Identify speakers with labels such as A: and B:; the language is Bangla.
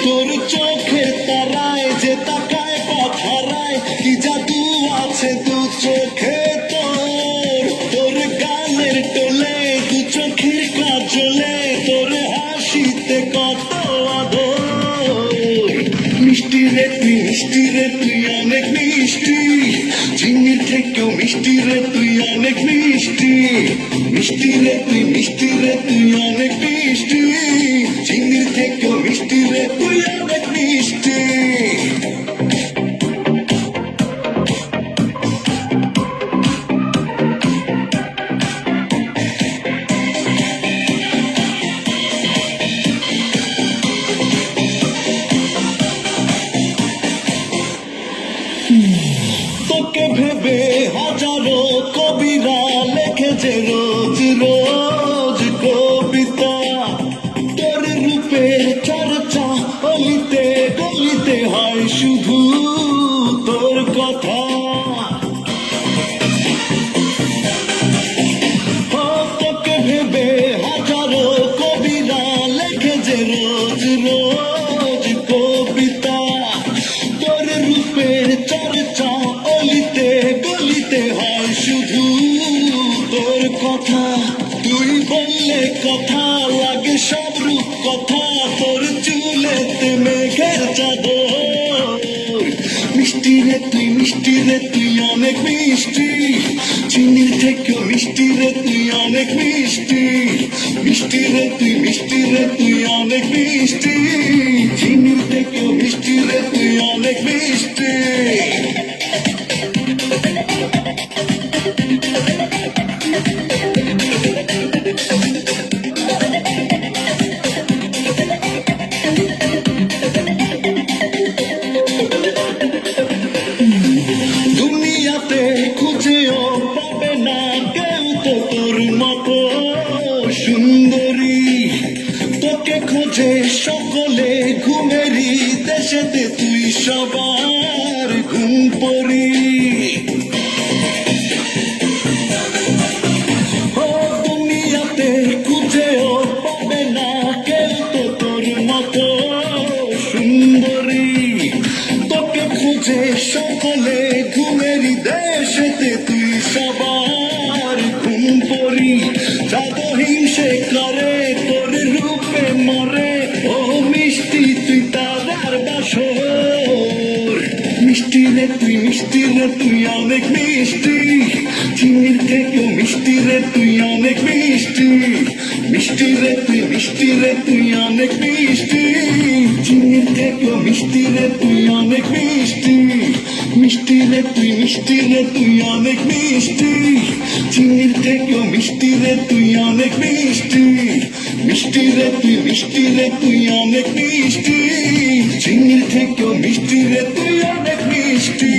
A: তোর চোখের তারায় যে তাকায় পথ হারায়, কি জাদু আছে দু চোখে তোর। তোর গালের টোলে দু চোখের কাজলে, তোর হাসিতে কত আদর। মিষ্টি রে তুই, মিষ্টি রে তুই অনেক মিষ্টি, চিনির থেকেও মিষ্টি রে তুই অনেক মিষ্টি। মিষ্টি রে তুই, মিষ্টি রে তুই অনেক মিষ্টি, চিনির থেকেও মিষ্টি রে তুই অনেক মিষ্টি। তোকে ভেবে হাজারো কবিরা লেখেছে রোজ রোজ কবিতা। তোর রূপের চর্চা অলিতে গলিতে হয় শুধু তোর কথা। তোকে ভেবে হাজারো কবিরা লেখেছে রোজ রোজ কবিতা। তোর রূপের চর্চা অলিতে গলিতে হয় শুধু তোর কথা। তুই বললে কথা লাগে সব রূপ কথা, তোর চুলেতে মেঘের চাদর। মিষ্টি রে তুই, মিষ্টি রে তুই অনেক মিষ্টি, চিনির থেকেও মিষ্টি রে তুই অনেক মিষ্টি। মিষ্টি রে তুই, মিষ্টি রে তুই অনেক মিষ্টি, চিনির থেকেও মিষ্টি রে তুই অনেক মিষ্টি। দুনিয়াতে খুঁজেও পাবে না কেউ তো তোর মতো সুন্দরী। তোকে খোঁজে সকলে ঘুমেরি দেশেতে, তুই সবার ঘুম পড়ি। দুনিয়াতে খুঁজেও পাবে না কেউ তো তোর মতো সুন্দরী। তোকে খুঁজে সকলে ঘুমেরি দেশেতে, তুই সবার ঘুম পড়ি। জাদু হিংসে করে তোর রূপে মরে, ও মিষ্টি তুই তারার বাসর। মিষ্টি রে তুই, মিষ্টি রে তুই অনেক মিষ্টি, চিনির থেকেও মিষ্টি রে তুই অনেক মিষ্টি। মিষ্টি রে তুই, মিষ্টি রে তুই অনেক মিষ্টি, চিনির থেকেও মিষ্টি রে তুই অনেক মিষ্টি। মিষ্টি রে তুই, মিষ্টি রে তুই অনেক মিষ্টি, চিনির থেকেও মিষ্টি রে তুই অনেক মিষ্টি। মিষ্টি রে তুই, মিষ্টি রে তুই অনেক মিষ্টি, চিনির থেকেও মিষ্টি রে তুই অনেক মিষ্টি।